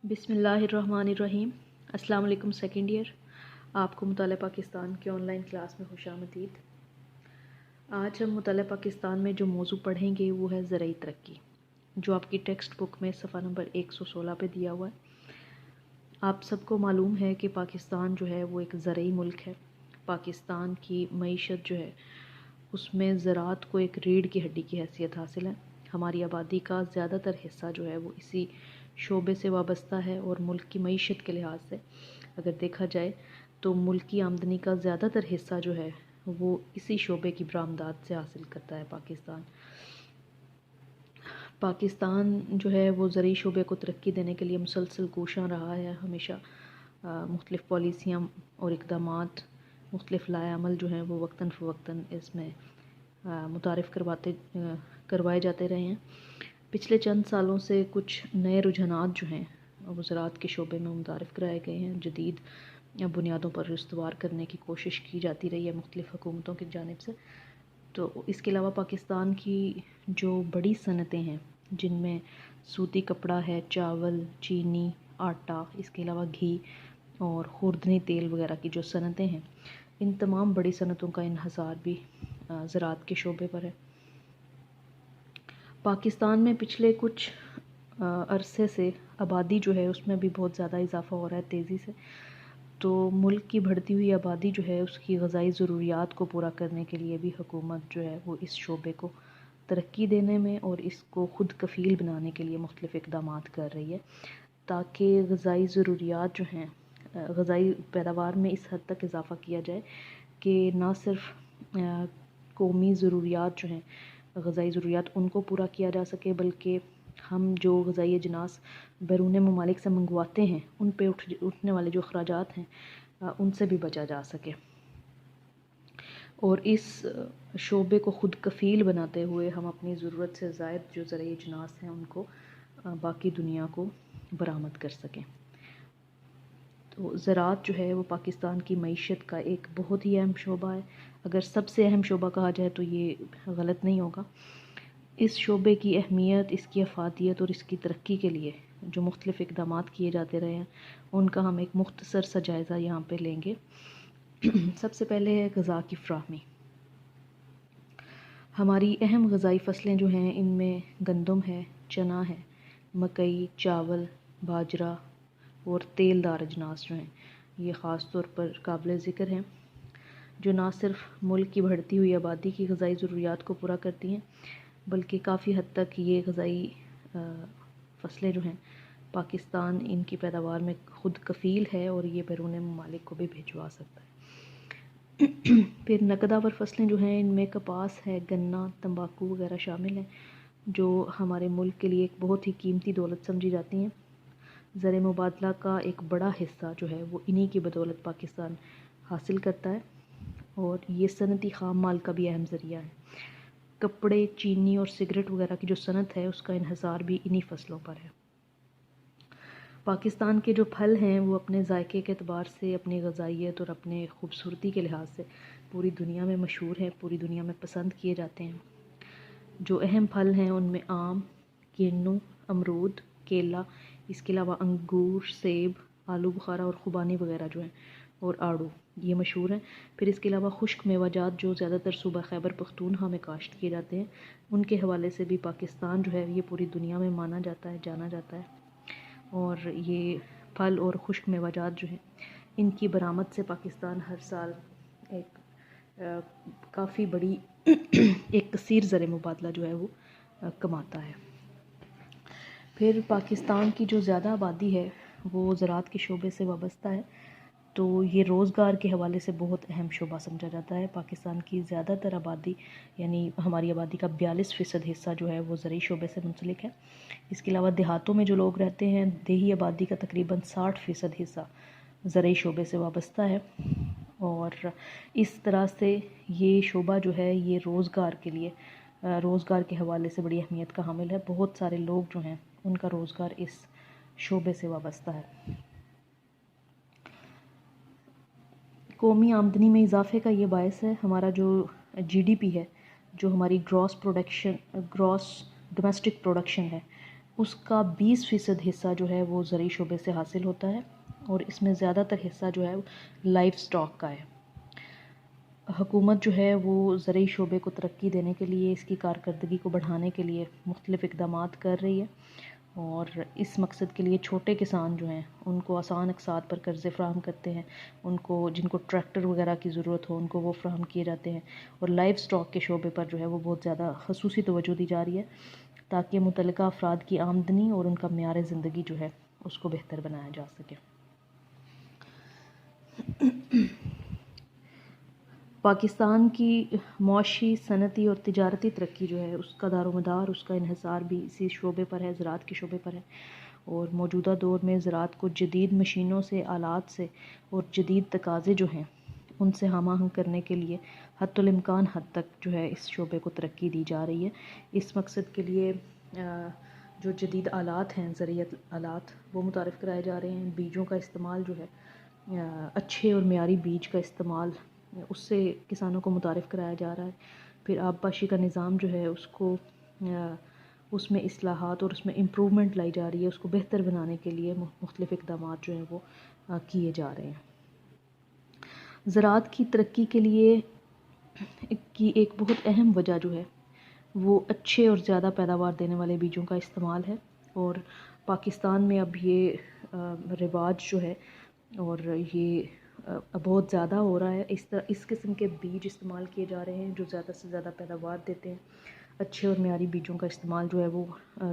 بسم اللہ الرحمن الرحیم۔ السلام علیکم سیکنڈ ایئر، آپ کو مطالعہ پاکستان کے آن لائن کلاس میں خوش آمدید۔ آج ہم مطالعہ پاکستان میں جو موضوع پڑھیں گے وہ ہے زرعی ترقی، جو آپ کی ٹیکسٹ بک میں صفحہ نمبر 116 پہ دیا ہوا ہے۔ آپ سب کو معلوم ہے کہ پاکستان جو ہے وہ ایک زرعی ملک ہے۔ پاکستان کی معیشت جو ہے اس میں زراعت کو ایک ریڑھ کی ہڈی کی حیثیت حاصل ہے۔ ہماری آبادی کا زیادہ تر حصہ جو ہے وہ اسی شعبے سے وابستہ ہے، اور ملک کی معیشت کے لحاظ سے اگر دیکھا جائے تو ملک کی آمدنی کا زیادہ تر حصہ جو ہے وہ اسی شعبے کی برآمدات سے حاصل کرتا ہے۔ پاکستان جو ہے وہ زرعی شعبے کو ترقی دینے کے لیے مسلسل کوشاں رہا ہے۔ ہمیشہ مختلف پالیسیاں اور اقدامات، مختلف لائحہ عمل جو ہیں وہ وقتاً فوقتاً اس میں متعارف کروائے جاتے رہے ہیں۔ پچھلے چند سالوں سے کچھ نئے رجحانات جو ہیں وہ زراعت کے شعبے میں متعارف کرائے گئے ہیں۔ جدید بنیادوں پر استوار کرنے کی کوشش کی جاتی رہی ہے مختلف حکومتوں کی جانب سے۔ تو اس کے علاوہ پاکستان کی جو بڑی صنعتیں ہیں جن میں سوتی کپڑا ہے، چاول، چینی، آٹا، اس کے علاوہ گھی اور خوردنی تیل وغیرہ کی جو صنعتیں ہیں، ان تمام بڑی صنعتوں کا انحصار بھی زراعت کے شعبے پر ہے۔ پاکستان میں پچھلے کچھ عرصے سے آبادی جو ہے اس میں بھی بہت زیادہ اضافہ ہو رہا ہے تیزی سے۔ تو ملک کی بڑھتی ہوئی آبادی جو ہے اس کی غذائی ضروریات کو پورا کرنے کے لیے بھی حکومت جو ہے وہ اس شعبے کو ترقی دینے میں اور اس کو خود کفیل بنانے کے لیے مختلف اقدامات کر رہی ہے، تاکہ غذائی ضروریات جو ہیں، غذائی پیداوار میں اس حد تک اضافہ کیا جائے کہ نہ صرف قومی ضروریات جو ہیں، غذائی ضروریات ان کو پورا کیا جا سکے، بلکہ ہم جو غذائی اجناس بیرون ممالک سے منگواتے ہیں ان پہ اٹھنے والے جو اخراجات ہیں ان سے بھی بچا جا سکے، اور اس شعبے کو خود کفیل بناتے ہوئے ہم اپنی ضرورت سے زائد جو زرعی اجناس ہیں ان کو باقی دنیا کو برآمد کر سکیں۔ تو زراعت جو ہے وہ پاکستان کی معیشت کا ایک بہت ہی اہم شعبہ ہے۔ اگر سب سے اہم شعبہ کہا جائے تو یہ غلط نہیں ہوگا۔ اس شعبے کی اہمیت، اس کی افادیت اور اس کی ترقی کے لیے جو مختلف اقدامات کیے جاتے رہے ہیں ان کا ہم ایک مختصر سا جائزہ یہاں پہ لیں گے۔ سب سے پہلے ہے غذا کی فراہمی۔ ہماری اہم غذائی فصلیں جو ہیں ان میں گندم ہے، چنا ہے، مکئی، چاول، باجرہ اور تیل دار اجناس جو ہیں یہ خاص طور پر قابل ذکر ہیں، جو نہ صرف ملک کی بڑھتی ہوئی آبادی کی غذائی ضروریات کو پورا کرتی ہیں بلکہ کافی حد تک یہ غذائی فصلیں جو ہیں پاکستان ان کی پیداوار میں خود کفیل ہے اور یہ بیرون ممالک کو بھی بھجوا سکتا ہے۔ پھر نقد آور فصلیں جو ہیں ان میں کپاس ہے، گنا، تمباکو وغیرہ شامل ہیں، جو ہمارے ملک کے لیے ایک بہت ہی قیمتی دولت سمجھی جاتی ہیں۔ زر مبادلہ کا ایک بڑا حصہ جو ہے وہ انہی کی بدولت پاکستان حاصل کرتا ہے، اور یہ صنعتی خام مال کا بھی اہم ذریعہ ہے۔ کپڑے، چینی اور سگریٹ وغیرہ کی جو صنعت ہے اس کا انحصار بھی انہی فصلوں پر ہے۔ پاکستان کے جو پھل ہیں وہ اپنے ذائقے کے اعتبار سے، اپنی غذائیت اور اپنے خوبصورتی کے لحاظ سے پوری دنیا میں مشہور ہیں، پوری دنیا میں پسند کیے جاتے ہیں۔ جو اہم پھل ہیں ان میں آم، کینو، امرود، کیلا، اس کے علاوہ انگور، سیب، آلو بخارا اور خوبانی وغیرہ جو ہیں، اور آڑو، یہ مشہور ہیں۔ پھر اس کے علاوہ خشک میوہ جات جو زیادہ تر صوبہ خیبر پختونخوا میں کاشت کیے جاتے ہیں، ان کے حوالے سے بھی پاکستان جو ہے یہ پوری دنیا میں مانا جاتا ہے، جانا جاتا ہے، اور یہ پھل اور خشک میوہ جات جو ہیں ان کی برآمد سے پاکستان ہر سال ایک کافی بڑی ایک کثیر زر مبادلہ جو ہے وہ کماتا ہے۔ پھر پاکستان کی جو زیادہ آبادی ہے وہ زراعت کے شعبے سے وابستہ ہے، تو یہ روزگار کے حوالے سے بہت اہم شعبہ سمجھا جاتا ہے۔ پاکستان کی زیادہ تر آبادی یعنی ہماری آبادی کا 42% حصہ جو ہے وہ زرعی شعبے سے منسلک ہے۔ اس کے علاوہ دیہاتوں میں جو لوگ رہتے ہیں، دیہی آبادی کا تقریباً 60% حصہ زرعی شعبے سے وابستہ ہے، اور اس طرح سے یہ شعبہ جو ہے یہ روزگار کے لیے، روزگار کے حوالے سے بڑی اہمیت کا حامل ہے۔ بہت سارے لوگ جو ہیں ان کا روزگار اس شعبے سے وابستہ ہے۔ قومی آمدنی میں اضافے کا یہ باعث ہے ہمارا جو GDP ہے، جو ہماری گراس ڈومیسٹک پروڈکشن ہے، اس کا 20% حصہ جو ہے وہ زرعی شعبے سے حاصل ہوتا ہے، اور اس میں زیادہ تر حصہ جو ہے لائف سٹاک کا ہے۔ حکومت جو ہے وہ زرعی شعبے کو ترقی دینے کے لیے، اس کی کارکردگی کو بڑھانے کے لیے مختلف اقدامات کر رہی ہے، اور اس مقصد کے لیے چھوٹے کسان جو ہیں ان کو آسان اقساط پر قرضے فراہم کرتے ہیں، ان کو جن کو ٹریکٹر وغیرہ کی ضرورت ہو ان کو وہ فراہم کیے جاتے ہیں، اور لائف سٹاک کے شعبے پر جو ہے وہ بہت زیادہ خصوصی توجہ دی جا رہی ہے تاکہ متعلقہ افراد کی آمدنی اور ان کا معیار زندگی جو ہے اس کو بہتر بنایا جا سکے۔ پاکستان کی معاشی، صنعتی اور تجارتی ترقی جو ہے اس کا دار و مدار، اس کا انحصار بھی اسی شعبے پر ہے، زراعت کے شعبے پر ہے، اور موجودہ دور میں زراعت کو جدید مشینوں سے، آلات سے اور جدید تقاضے جو ہیں ان سے ہم آہنگ کرنے کے لیے حتی الامکان حد تک جو ہے اس شعبے کو ترقی دی جا رہی ہے۔ اس مقصد کے لیے جو جدید آلات ہیں، زرعیت آلات، وہ متعارف کرائے جا رہے ہیں۔ بیجوں کا استعمال جو ہے، اچھے اور معیاری بیج کا استعمال، اس سے کسانوں کو متعارف کرایا جا رہا ہے۔ پھر آب پاشی کا نظام جو ہے اس کو اس میں اصلاحات اور اس میں امپرومنٹ لائی جا رہی ہے، اس کو بہتر بنانے کے لیے مختلف اقدامات جو ہیں وہ کیے جا رہے ہیں۔ زراعت کی ترقی کے لیے کی ایک بہت اہم وجہ جو ہے وہ اچھے اور زیادہ پیداوار دینے والے بیجوں کا استعمال ہے، اور پاکستان میں اب یہ رواج جو ہے اور یہ بہت زیادہ ہو رہا ہے۔ اس قسم کے بیج استعمال کیے جا رہے ہیں جو زیادہ سے زیادہ پیداوار دیتے ہیں۔ اچھے اور معیاری بیجوں کا استعمال جو ہے وہ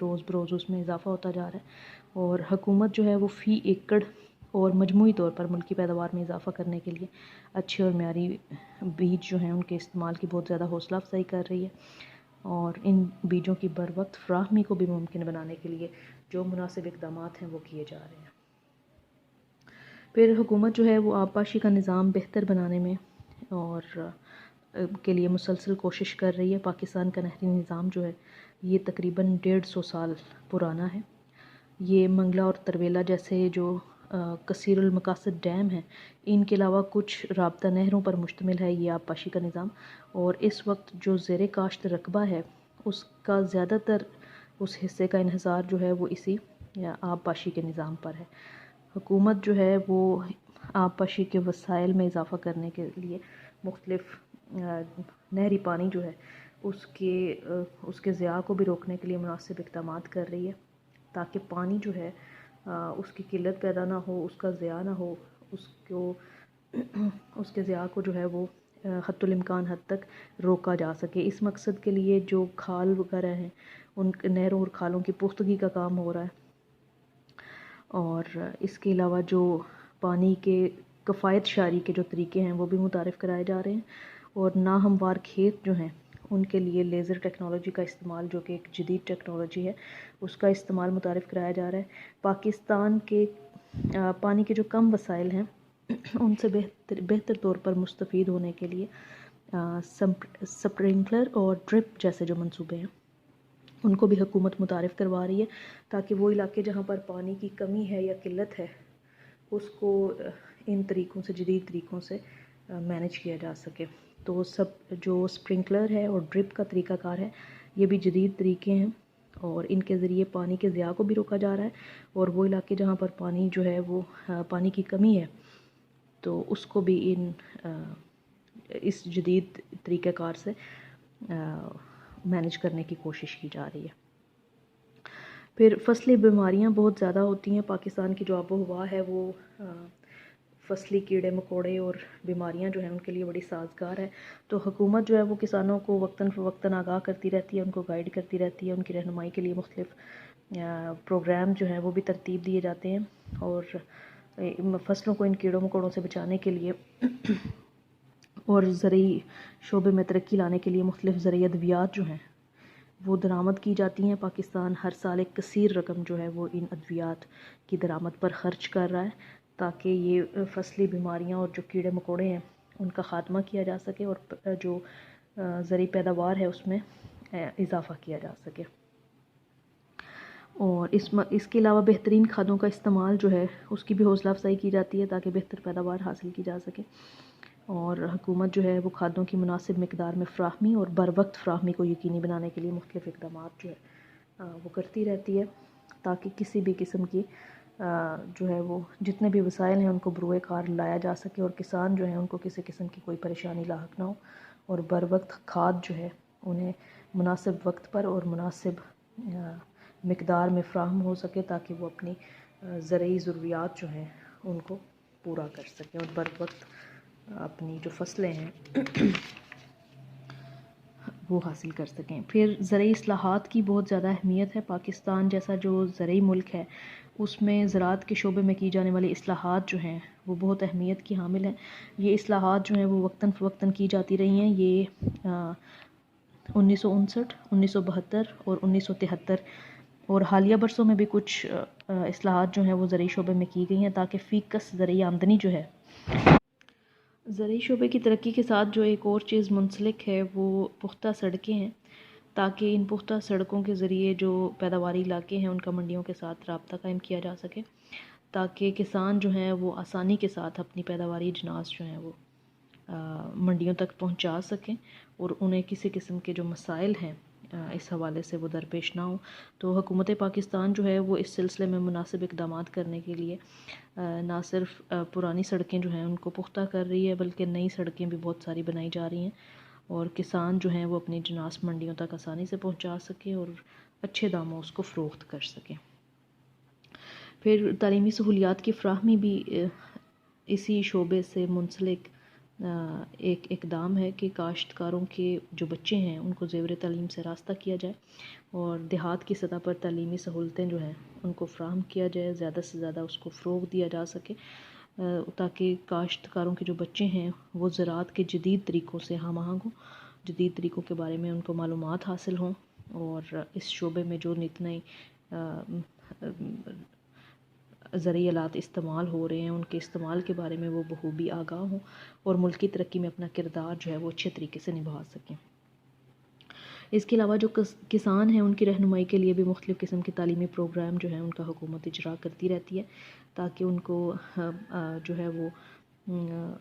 روز بروز اس میں اضافہ ہوتا جا رہا ہے، اور حکومت جو ہے وہ فی ایکڑ اور مجموعی طور پر ملکی پیداوار میں اضافہ کرنے کے لیے اچھے اور معیاری بیج جو ہیں ان کے استعمال کی بہت زیادہ حوصلہ افزائی کر رہی ہے، اور ان بیجوں کی بروقت فراہمی کو بھی ممکن بنانے کے لیے جو مناسب اقدامات ہیں وہ کیے جا رہے ہیں۔ پھر حکومت جو ہے وہ آب پاشی کا نظام بہتر بنانے میں اور کے لیے مسلسل کوشش کر رہی ہے۔ پاکستان کا نہری نظام جو ہے یہ تقریباً 150 سال پرانا ہے۔ یہ منگلا اور ترویلا جیسے جو کثیر المقاصد ڈیم ہیں، ان کے علاوہ کچھ رابطہ نہروں پر مشتمل ہے یہ آب پاشی کا نظام، اور اس وقت جو زیر کاشت رقبہ ہے اس کا زیادہ تر اس حصے کا انحصار جو ہے وہ اسی آب پاشی کے نظام پر ہے۔ حکومت جو ہے وہ آب پاشی کے وسائل میں اضافہ کرنے کے لیے مختلف نہری پانی جو ہے اس کے ضیاع کو بھی روکنے کے لیے مناسب اقدامات کر رہی ہے تاکہ پانی جو ہے اس کی قلت پیدا نہ ہو، اس کا ضیاع نہ ہو، اس کے ضیاع کو جو ہے وہ حتی الامکان حد تک روکا جا سکے۔ اس مقصد کے لیے جو کھال وغیرہ ہیں ان نہروں اور کھالوں کی پختگی کا کام ہو رہا ہے، اور اس کے علاوہ جو پانی کے کفایت شاری کے جو طریقے ہیں وہ بھی متعارف کرائے جا رہے ہیں، اور ناہموار کھیت جو ہیں ان کے لیے لیزر ٹیکنالوجی کا استعمال، جو کہ ایک جدید ٹیکنالوجی ہے، اس کا استعمال متعارف کرایا جا رہا ہے۔ پاکستان کے پانی کے جو کم وسائل ہیں ان سے بہتر طور پر مستفید ہونے کے لیے سپرنکلر اور ڈرپ جیسے جو منصوبے ہیں ان کو بھی حکومت متعارف کروا رہی ہے تاکہ وہ علاقے جہاں پر پانی کی کمی ہے یا قلت ہے اس کو ان طریقوں سے، جدید طریقوں سے مینج کیا جا سکے۔ تو جو سپرنکلر ہے اور ڈرپ کا طریقہ کار ہے یہ بھی جدید طریقے ہیں، اور ان کے ذریعے پانی کے ضیاع کو بھی روکا جا رہا ہے، اور وہ علاقے جہاں پر پانی جو ہے وہ پانی کی کمی ہے تو اس کو بھی اس جدید طریقہ کار سے مینج کرنے کی کوشش کی جا رہی ہے۔ پھر فصلی بیماریاں بہت زیادہ ہوتی ہیں۔ پاکستان کی جو آب و ہوا ہے وہ فصلی کیڑے مکوڑے اور بیماریاں جو ہیں ان کے لیے بڑی سازگار ہے، تو حکومت جو ہے وہ کسانوں کو وقتاً فوقتاً آگاہ کرتی رہتی ہے، ان کو گائیڈ کرتی رہتی ہے، ان کی رہنمائی کے لیے مختلف پروگرام جو ہیں وہ بھی ترتیب دیے جاتے ہیں، اور فصلوں کو ان کیڑوں مکوڑوں سے بچانے کے لیے اور زرعی شعبے میں ترقی لانے کے لیے مختلف زرعی ادویات جو ہیں وہ درآمد کی جاتی ہیں۔ پاکستان ہر سال ایک کثیر رقم جو ہے وہ ان ادویات کی درآمد پر خرچ کر رہا ہے تاکہ یہ فصلی بیماریاں اور جو کیڑے مکوڑے ہیں ان کا خاتمہ کیا جا سکے اور جو زرعی پیداوار ہے اس میں اضافہ کیا جا سکے۔ اور اس کے علاوہ بہترین کھادوں کا استعمال جو ہے اس کی بھی حوصلہ افزائی کی جاتی ہے تاکہ بہتر پیداوار حاصل کی جا سکے، اور حکومت جو ہے وہ کھادوں کی مناسب مقدار میں فراہمی اور بر وقت فراہمی کو یقینی بنانے کے لیے مختلف اقدامات جو ہے وہ کرتی رہتی ہے۔ تاکہ کسی بھی قسم کی جو ہے وہ جتنے بھی وسائل ہیں ان کو بروئے کار لایا جا سکے، اور کسان جو ہیں ان کو کسی قسم کی کوئی پریشانی لاحق نہ ہو، اور بر وقت کھاد جو ہے انہیں مناسب وقت پر اور مناسب مقدار میں فراہم ہو سکے، تاکہ وہ اپنی زرعی ضروریات جو ہیں ان کو پورا کر سکیں اور بر وقت اپنی جو فصلیں ہیں وہ حاصل کر سکیں۔ پھر زرعی اصلاحات کی بہت زیادہ اہمیت ہے۔ پاکستان جیسا جو زرعی ملک ہے اس میں زراعت کے شعبے میں کی جانے والی اصلاحات جو ہیں وہ بہت اہمیت کی حامل ہیں۔ یہ اصلاحات جو ہیں وہ وقتاً فوقتاً کی جاتی رہی ہیں۔ یہ 1959، 1972 اور 1973 اور حالیہ برسوں میں بھی کچھ اصلاحات جو ہیں وہ زرعی شعبے میں کی گئی ہیں، تاکہ فی کس زرعی آمدنی جو ہے، زرعی شعبے کی ترقی کے ساتھ جو ایک اور چیز منسلک ہے وہ پختہ سڑکیں ہیں، تاکہ ان پختہ سڑکوں کے ذریعے جو پیداواری علاقے ہیں ان کا منڈیوں کے ساتھ رابطہ قائم کیا جا سکے، تاکہ کسان جو ہیں وہ آسانی کے ساتھ اپنی پیداواری اجناس جو ہیں وہ منڈیوں تک پہنچا سکیں، اور انہیں کسی قسم کے جو مسائل ہیں اس حوالے سے وہ درپیش نہ ہوں۔ تو حکومت پاکستان جو ہے وہ اس سلسلے میں مناسب اقدامات کرنے کے لیے نہ صرف پرانی سڑکیں جو ہیں ان کو پختہ کر رہی ہے، بلکہ نئی سڑکیں بھی بہت ساری بنائی جا رہی ہیں، اور کسان جو ہیں وہ اپنی اجناس منڈیوں تک آسانی سے پہنچا سکیں اور اچھے داموں اس کو فروخت کر سکیں۔ پھر تعلیمی سہولیات کی فراہمی بھی اسی شعبے سے منسلک ایک اقدام ہے کہ کاشتکاروں کے جو بچے ہیں ان کو زیور تعلیم سے راستہ کیا جائے، اور دیہات کی سطح پر تعلیمی سہولتیں جو ہیں ان کو فراہم کیا جائے، زیادہ سے زیادہ اس کو فروغ دیا جا سکے، تاکہ کاشتکاروں کے جو بچے ہیں وہ زراعت کے جدید طریقوں سے ہم آہنگ ہوں، جدید طریقوں کے بارے میں ان کو معلومات حاصل ہوں، اور اس شعبے میں جو نت نئی زرعی آلات استعمال ہو رہے ہیں ان کے استعمال کے بارے میں وہ بخوبی آگاہ ہوں، اور ملکی ترقی میں اپنا کردار جو ہے وہ اچھے طریقے سے نبھا سکیں۔ اس کے علاوہ جو کسان ہیں ان کی رہنمائی کے لیے بھی مختلف قسم کے تعلیمی پروگرام جو ہیں ان کا حکومت اجرا کرتی رہتی ہے، تاکہ ان کو جو ہے وہ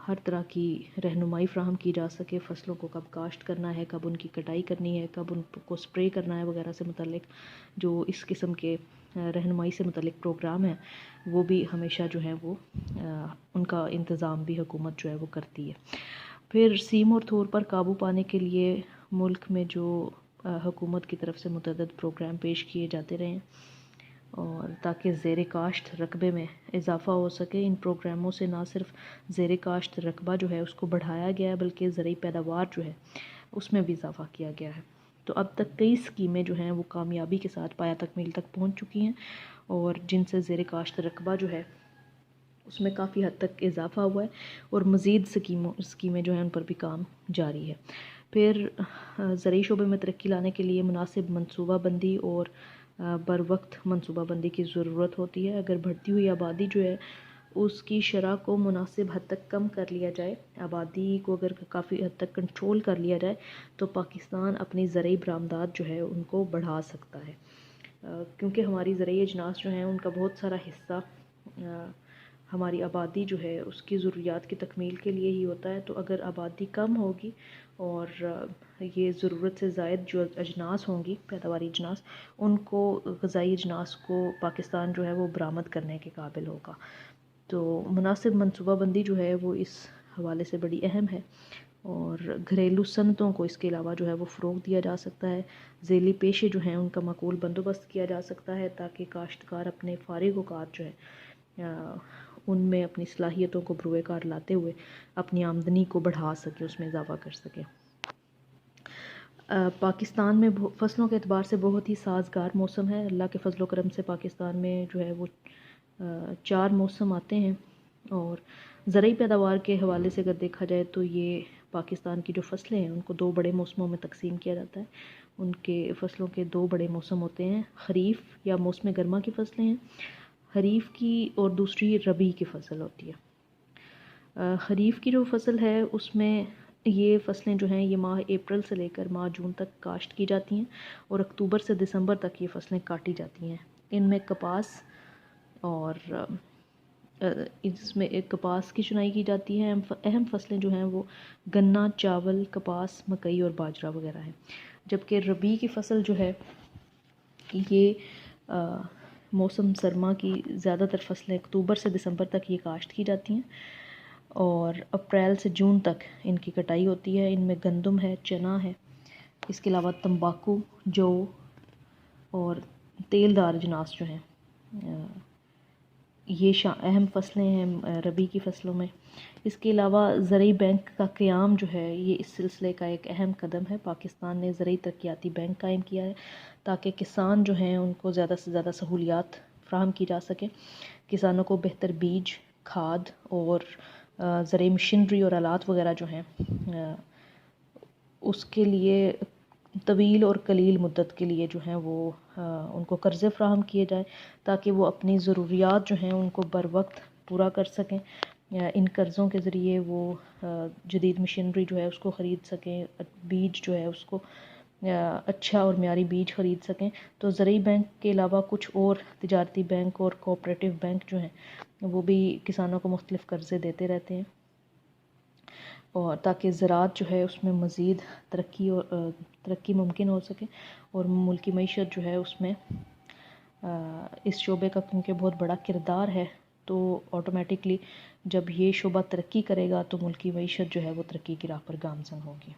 ہر طرح کی رہنمائی فراہم کی جا سکے، فصلوں کو کب کاشت کرنا ہے، کب ان کی کٹائی کرنی ہے، کب ان کو سپرے کرنا ہے وغیرہ سے متعلق جو اس قسم کے رہنمائی سے متعلق پروگرام ہیں وہ بھی ہمیشہ جو ہے وہ ان کا انتظام بھی حکومت جو ہے وہ کرتی ہے۔ پھر سیم اور تھور پر قابو پانے کے لیے ملک میں جو حکومت کی طرف سے متعدد پروگرام پیش کیے جاتے رہے ہیں، اور تاکہ زیر کاشت رقبے میں اضافہ ہو سکے، ان پروگراموں سے نہ صرف زیر کاشت رقبہ جو ہے اس کو بڑھایا گیا ہے، بلکہ زرعی پیداوار جو ہے اس میں بھی اضافہ کیا گیا ہے۔ تو اب تک کئی اسکیمیں جو ہیں وہ کامیابی کے ساتھ پایہ تکمیل تک پہنچ چکی ہیں، اور جن سے زیر کاشت رقبہ جو ہے اس میں کافی حد تک اضافہ ہوا ہے، اور مزید اسکیمیں جو ہیں ان پر بھی کام جاری ہے۔ پھر زرعی شعبے میں ترقی لانے کے لیے مناسب منصوبہ بندی اور بر وقت منصوبہ بندی کی ضرورت ہوتی ہے۔ اگر بڑھتی ہوئی آبادی جو ہے اس کی شرح کو مناسب حد تک کم کر لیا جائے، آبادی کو اگر کافی حد تک کنٹرول کر لیا جائے، تو پاکستان اپنی زرعی برآمدات جو ہے ان کو بڑھا سکتا ہے، کیونکہ ہماری زرعی اجناس جو ہیں ان کا بہت سارا حصہ ہماری آبادی جو ہے اس کی ضروریات کی تکمیل کے لیے ہی ہوتا ہے۔ تو اگر آبادی کم ہوگی اور یہ ضرورت سے زائد جو اجناس ہوں گی، پیداواری اجناس، ان کو غذائی اجناس کو پاکستان جو ہے وہ برآمد کرنے کے قابل ہوگا۔ تو مناسب منصوبہ بندی جو ہے وہ اس حوالے سے بڑی اہم ہے، اور گھریلو صنعتوں کو اس کے علاوہ جو ہے وہ فروغ دیا جا سکتا ہے، ذیلی پیشے جو ہیں ان کا معقول بندوبست کیا جا سکتا ہے، تاکہ کاشتکار اپنے فارغ اوقات جو ہے ان میں اپنی صلاحیتوں کو بروئے کار لاتے ہوئے اپنی آمدنی کو بڑھا سکے، اس میں اضافہ کر سکے۔ پاکستان میں فصلوں کے اعتبار سے بہت ہی سازگار موسم ہے۔ اللہ کے فضل و کرم سے پاکستان میں جو ہے وہ 4 موسم آتے ہیں، اور زرعی پیداوار کے حوالے سے اگر دیکھا جائے تو یہ پاکستان کی جو فصلیں ہیں ان کو 2 بڑے موسموں میں تقسیم کیا جاتا ہے۔ ان کے فصلوں کے 2 بڑے موسم ہوتے ہیں، خریف یا موسم گرما کی فصلیں ہیں خریف کی، اور دوسری ربیع کی فصل ہوتی ہے۔ خریف کی جو فصل ہے اس میں یہ فصلیں جو ہیں یہ ماہ اپریل سے لے کر ماہ جون تک کاشت کی جاتی ہیں، اور اکتوبر سے دسمبر تک یہ فصلیں کاٹی جاتی ہیں۔ ان میں کپاس اور اس میں ایک کپاس کی چنائی کی جاتی ہے۔ اہم فصلیں جو ہیں وہ گنا، چاول، کپاس، مکئی اور باجرہ وغیرہ ہیں، جبکہ ربیع کی فصل جو ہے یہ موسم سرما کی زیادہ تر فصلیں اکتوبر سے دسمبر تک یہ کاشت کی جاتی ہیں، اور اپریل سے جون تک ان کی کٹائی ہوتی ہے۔ ان میں گندم ہے، چنا ہے، اس کے علاوہ تمباکو، جو اور تیل دار اجناس جو ہیں، یہ اہم فصلیں ہیں ربی کی فصلوں میں۔ اس کے علاوہ زرعی بینک کا قیام جو ہے یہ اس سلسلے کا ایک اہم قدم ہے۔ پاکستان نے زرعی ترقیاتی بینک قائم کیا ہے تاکہ کسان جو ہیں ان کو زیادہ سے زیادہ سہولیات فراہم کی جا سکیں، کسانوں کو بہتر بیج، کھاد اور زرعی مشینری اور آلات وغیرہ جو ہیں اس کے لیے طویل اور قلیل مدت کے لیے جو ہیں وہ ان کو قرضے فراہم کیے جائیں تاکہ وہ اپنی ضروریات جو ہیں ان کو بر وقت پورا کر سکیں۔ ان قرضوں کے ذریعے وہ جدید مشینری جو ہے اس کو خرید سکیں، بیج جو ہے اس کو اچھا اور معیاری بیج خرید سکیں۔ تو زرعی بینک کے علاوہ کچھ اور تجارتی بینک اور کوآپریٹو بینک جو ہیں وہ بھی کسانوں کو مختلف قرضے دیتے رہتے ہیں، اور تاکہ زراعت جو ہے اس میں مزید ترقی ممکن ہو سکے، اور ملکی معیشت جو ہے اس میں اس شعبے کا کیونکہ بہت بڑا کردار ہے، تو آٹومیٹکلی جب یہ شعبہ ترقی کرے گا تو ملکی معیشت جو ہے وہ ترقی کی راہ پر گامزن ہوگی۔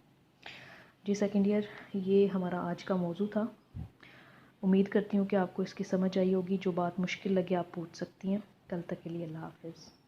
جی سیکنڈ ایئر، یہ ہمارا آج کا موضوع تھا۔ امید کرتی ہوں کہ آپ کو اس کی سمجھ آئی ہوگی۔ جو بات مشکل لگے آپ پوچھ سکتی ہیں۔ کل تک کے لیے اللہ حافظ۔